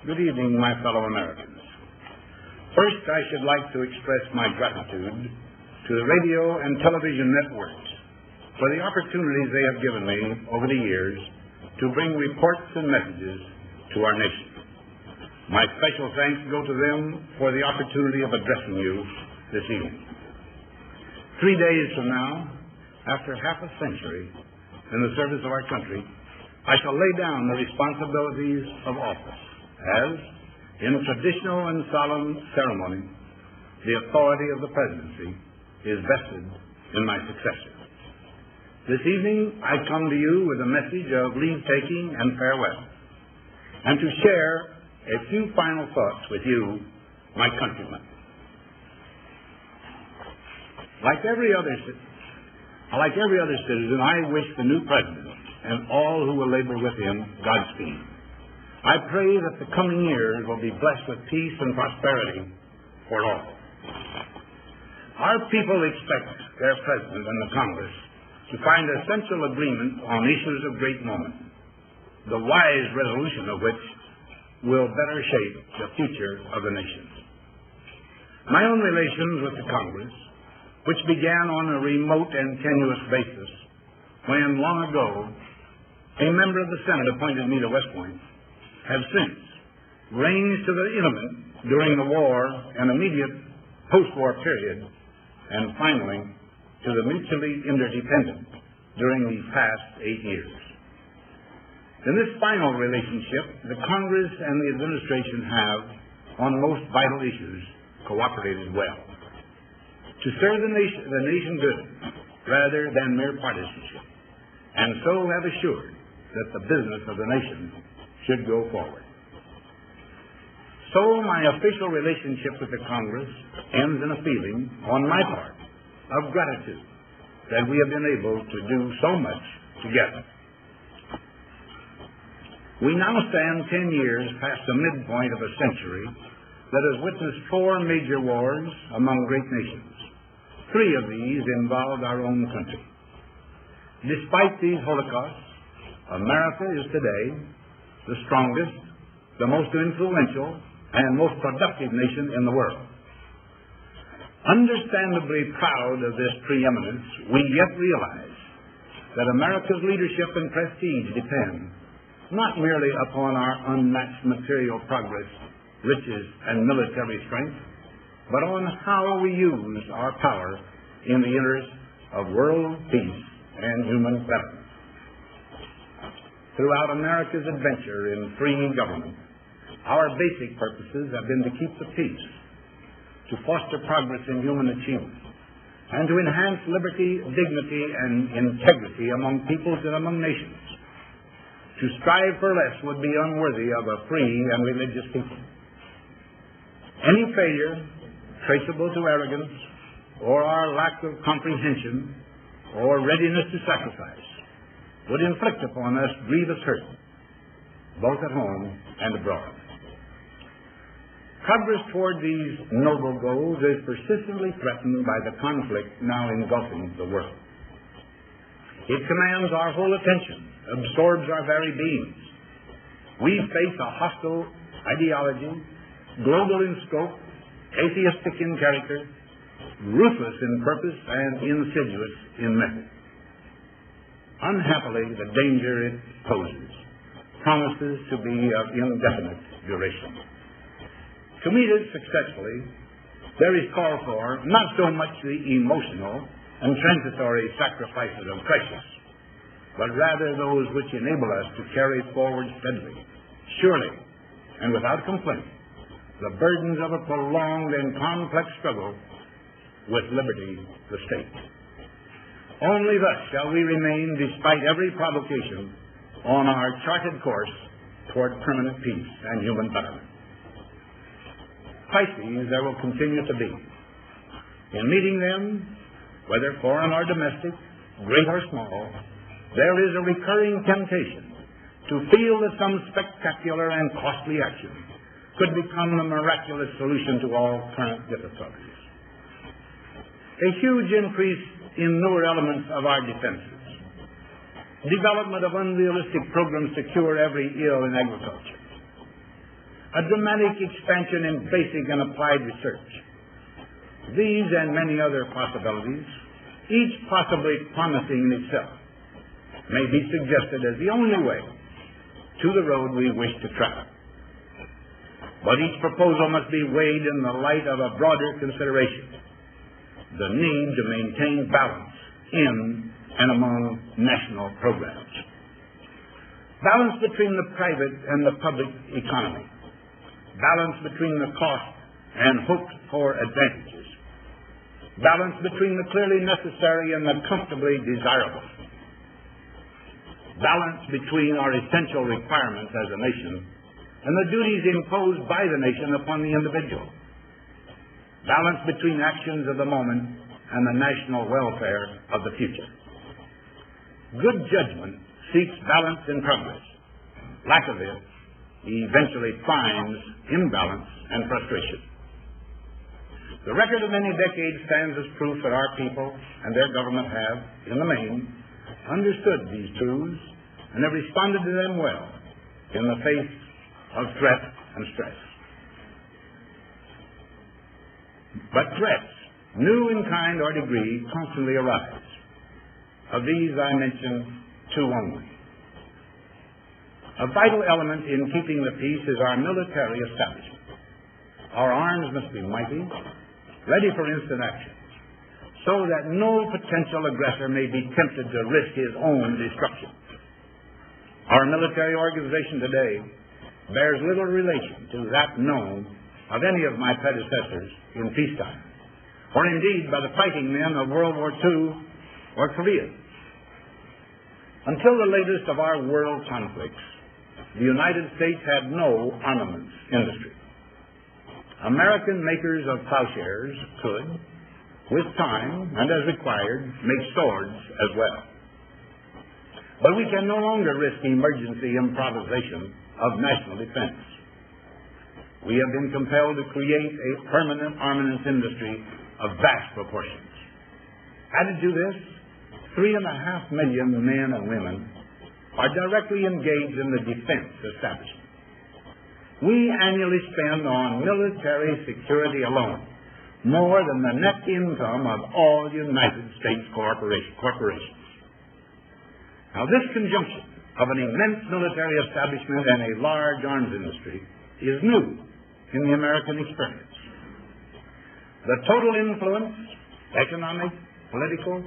Good evening, my fellow Americans. First, I should like to express my gratitude to the radio and television networks for the opportunities they have given me over the years to bring reports and messages to our nation. My special thanks go to them for the opportunity of addressing you this evening. 3 days from now, after half a century in the service of our country, I shall lay down the responsibilities of office as, in traditional and solemn ceremony, the authority of the presidency is vested in my successor. This evening, I come to you with a message of leave-taking and farewell, and to share a few final thoughts with you, my countrymen. Like every other citizen, I wish the new president and all who will labor with him Godspeed. I pray that the coming years will be blessed with peace and prosperity for all. Our people expect their president and the Congress to find essential agreement on issues of great moment, the wise resolution of which will better shape the future of the nation. My own relations with the Congress, which began on a remote and tenuous basis when, long ago, a member of the Senate appointed me to West Point, have since ranged to the intimate during the war and immediate post-war period, and finally to the mutually interdependent during these past 8 years. In this final relationship, the Congress and the administration have, on most vital issues, cooperated well to serve the nation good rather than mere partisanship, and so have assured that the business of the nation should go forward. So my official relationship with the Congress ends in a feeling, on my part, of gratitude that we have been able to do so much together. We now stand 10 years past the midpoint of a century that has witnessed 4 major wars among great nations. 3 of these involved our own country. Despite these holocausts, America is today the strongest, the most influential, and most productive nation in the world. Understandably proud of this preeminence, we yet realize that America's leadership and prestige depend not merely upon our unmatched material progress, riches, and military strength, but on how we use our power in the interest of world peace and human betterment. Throughout America's adventure in free government, our basic purposes have been to keep the peace, to foster progress in human achievement, and to enhance liberty, dignity, and integrity among peoples and among nations. To strive for less would be unworthy of a free and religious people. Any failure traceable to arrogance or our lack of comprehension or readiness to sacrifice would inflict upon us grievous hurt, both at home and abroad. Progress toward these noble goals is persistently threatened by the conflict now engulfing the world. It commands our whole attention, absorbs our very beings. We face a hostile ideology, global in scope, atheistic in character, ruthless in purpose, and insidious in method. Unhappily, the danger it poses promises to be of indefinite duration. To meet it successfully, there is call for not so much the emotional and transitory sacrifices of crisis, but rather those which enable us to carry forward steadily, surely, and without complaint, the burdens of a prolonged and complex struggle with liberty, the state. Only thus shall we remain, despite every provocation, on our charted course toward permanent peace and human betterment. Crises there will continue to be. In meeting them, whether foreign or domestic, great or small, there is a recurring temptation to feel that some spectacular and costly action could become the miraculous solution to all current difficulties. A huge increase in newer elements of our defenses, development of unrealistic programs to cure every ill in agriculture, a dramatic expansion in basic and applied research. These and many other possibilities, each possibly promising in itself, may be suggested as the only way to the road we wish to travel. But each proposal must be weighed in the light of a broader consideration: the need to maintain balance in and among national programs. Balance between the private and the public economy. Balance between the cost and hoped-for advantages. Balance between the clearly necessary and the comfortably desirable. Balance between our essential requirements as a nation and the duties imposed by the nation upon the individual. Balance between actions of the moment and the national welfare of the future. Good judgment seeks balance in progress. Lack of it eventually finds imbalance and frustration. The record of many decades stands as proof that our people and their government have, in the main, understood these truths and have responded to them well in the face of threat and stress. But threats, new in kind or degree, constantly arise. Of these I mention two only. A vital element in keeping the peace is our military establishment. Our arms must be mighty, ready for instant action, so that no potential aggressor may be tempted to risk his own destruction. Our military organization today bears little relation to that known of any of my predecessors in peacetime, or indeed by the fighting men of World War II or Korea. Until the latest of our world conflicts, the United States had no armaments industry. American makers of plowshares could, with time and as required, make swords as well. But we can no longer risk emergency improvisation of national defense. We have been compelled to create a permanent armaments industry of vast proportions. Added to this, 3.5 million men and women are directly engaged in the defense establishment. We annually spend on military security alone more than the net income of all United States corporations. Now, this conjunction of an immense military establishment and a large arms industry is new in the American experience. The total influence, economic, political,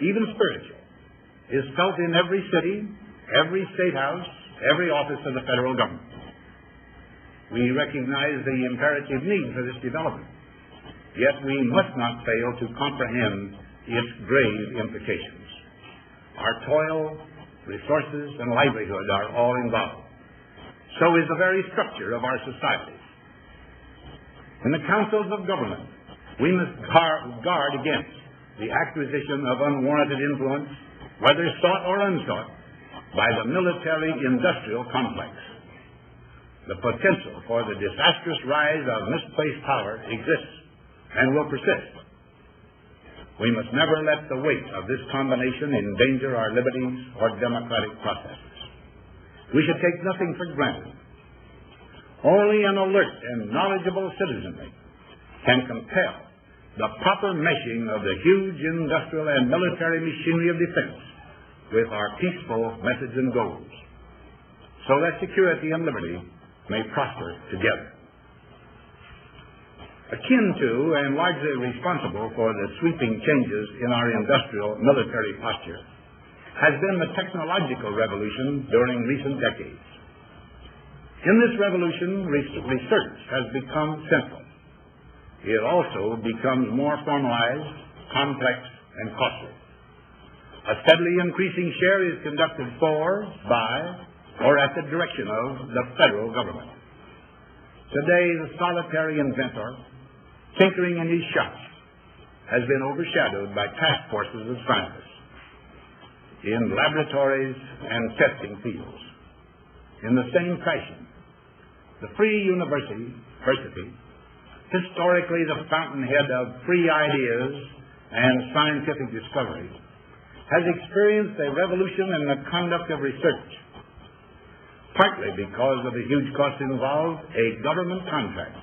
even spiritual, is felt in every city, every state house, every office of the federal government. We recognize the imperative need for this development, yet we must not fail to comprehend its grave implications. Our toil, resources, and livelihood are all involved. So is the very structure of our society. In the councils of government, we must guard against the acquisition of unwarranted influence, whether sought or unsought, by the military-industrial complex. The potential for the disastrous rise of misplaced power exists and will persist. We must never let the weight of this combination endanger our liberties or democratic processes. We should take nothing for granted. Only an alert and knowledgeable citizenry can compel the proper meshing of the huge industrial and military machinery of defense with our peaceful methods and goals, so that security and liberty may prosper together. Akin to and largely responsible for the sweeping changes in our industrial military posture has been the technological revolution during recent decades. In this revolution, research has become central. It also becomes more formalized, complex, and costly. A steadily increasing share is conducted for, by, or at the direction of the federal government. Today, the solitary inventor, tinkering in his shop, has been overshadowed by task forces of scientists in laboratories and testing fields. In the same fashion, the free university, historically the fountainhead of free ideas and scientific discovery, has experienced a revolution in the conduct of research. Partly because of the huge costs involved, a government contract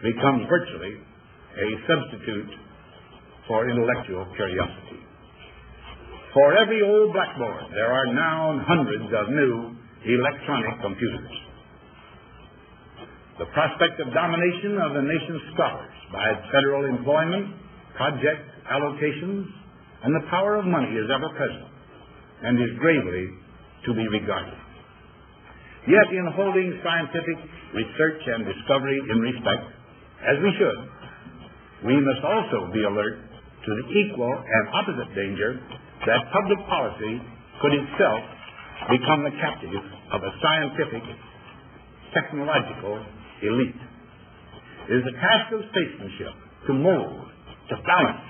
becomes virtually a substitute for intellectual curiosity. For every old blackboard, there are now hundreds of new electronic computers. The prospect of domination of the nation's scholars by federal employment, project allocations, and the power of money is ever present and is gravely to be regarded. Yet in holding scientific research and discovery in respect, as we should, we must also be alert to the equal and opposite danger that public policy could itself become the captive of a scientific, technological elite. It is the task of statesmanship to mold, to balance,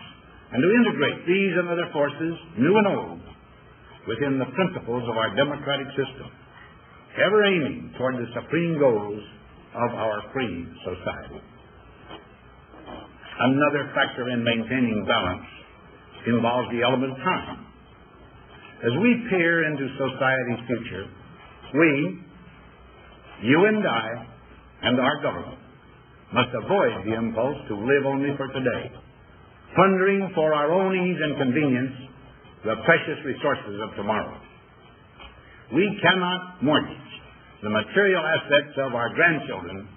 and to integrate these and other forces, new and old, within the principles of our democratic system, ever aiming toward the supreme goals of our free society. Another factor in maintaining balance involves the element of time. As we peer into society's future, we, you and I, and our government must avoid the impulse to live only for today, plundering for our own ease and convenience the precious resources of tomorrow. We cannot mortgage the material assets of our grandchildren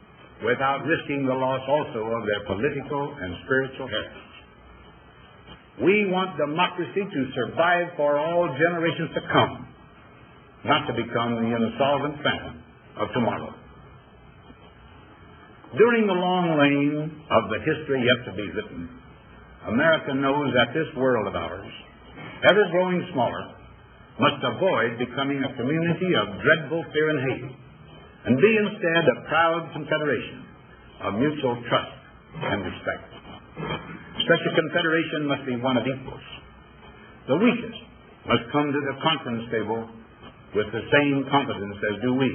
without risking the loss also of their political and spiritual heritage. We want democracy to survive for all generations to come, not to become the insolvent phantom of tomorrow. During the long lane of the history yet to be written, America knows that this world of ours, ever growing smaller, must avoid becoming a community of dreadful fear and hate, and be instead a proud confederation of mutual trust and respect. Such a confederation must be one of equals. The weakest must come to the conference table with the same confidence as do we,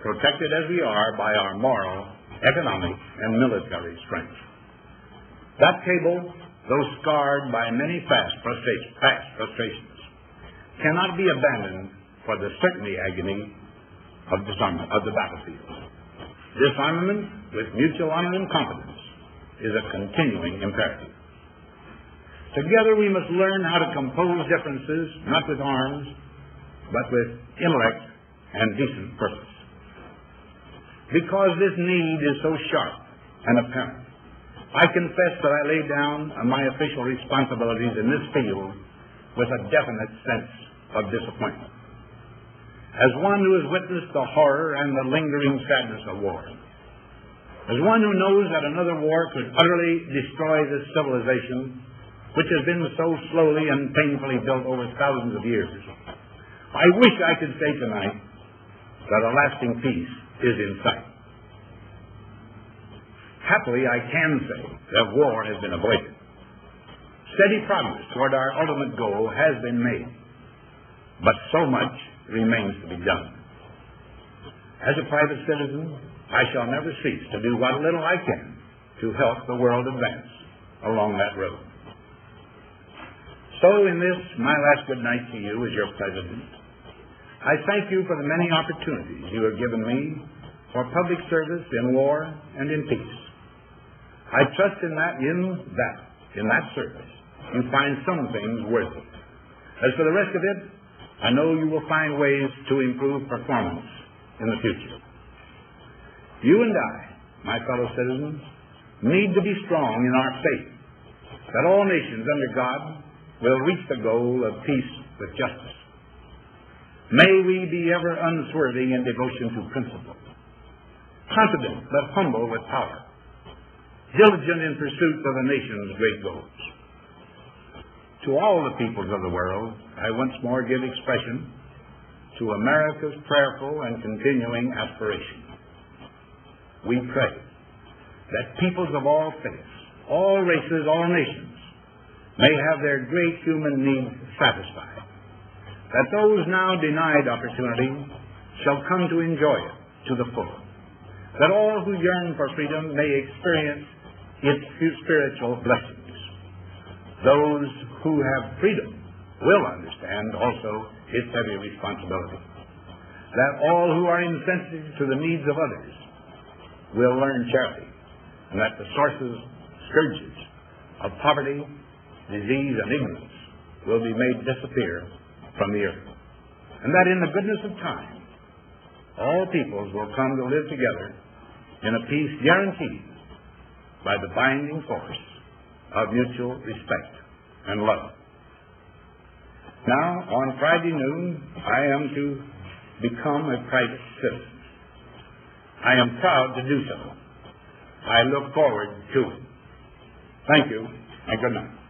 protected as we are by our moral, economic, and military strength. That table, though scarred by many past frustrations, cannot be abandoned for the certainty agony of disarmament of the battlefield. Disarmament with mutual honor and confidence is a continuing imperative. Together we must learn how to compose differences, not with arms, but with intellect and decent purpose. Because this need is so sharp and apparent, I confess that I lay down my official responsibilities in this field with a definite sense of disappointment. As one who has witnessed the horror and the lingering sadness of war, as one who knows that another war could utterly destroy this civilization, which has been so slowly and painfully built over thousands of years, I wish I could say tonight that a lasting peace is in sight. Happily, I can say that war has been avoided. Steady progress toward our ultimate goal has been made, but so much remains to be done. As a private citizen, I shall never cease to do what little I can to help the world advance along that road. So in this, my last good night to you as your president, I thank you for the many opportunities you have given me for public service in war and in peace. I trust in that service, you find some things worth it. As for the rest of it, I know you will find ways to improve performance in the future. You and I, my fellow citizens, need to be strong in our faith that all nations under God will reach the goal of peace with justice. May we be ever unswerving in devotion to principle, confident but humble with power, diligent in pursuit of the nation's great goals. To all the peoples of the world, I once more give expression to America's prayerful and continuing aspiration. We pray that peoples of all faiths, all races, all nations may have their great human needs satisfied, that those now denied opportunity shall come to enjoy it to the full, that all who yearn for freedom may experience its spiritual blessings. Those who have freedom will understand also its heavy responsibility. that all who are insensitive to the needs of others will learn charity, and that the sources, scourges of poverty, disease, and ignorance will be made disappear from the earth. And that in the goodness of time, all peoples will come to live together in a peace guaranteed by the binding force of mutual respect and love. Now, on Friday noon, I am to become a private citizen. I am proud to do so. I look forward to it. Thank you, and good night.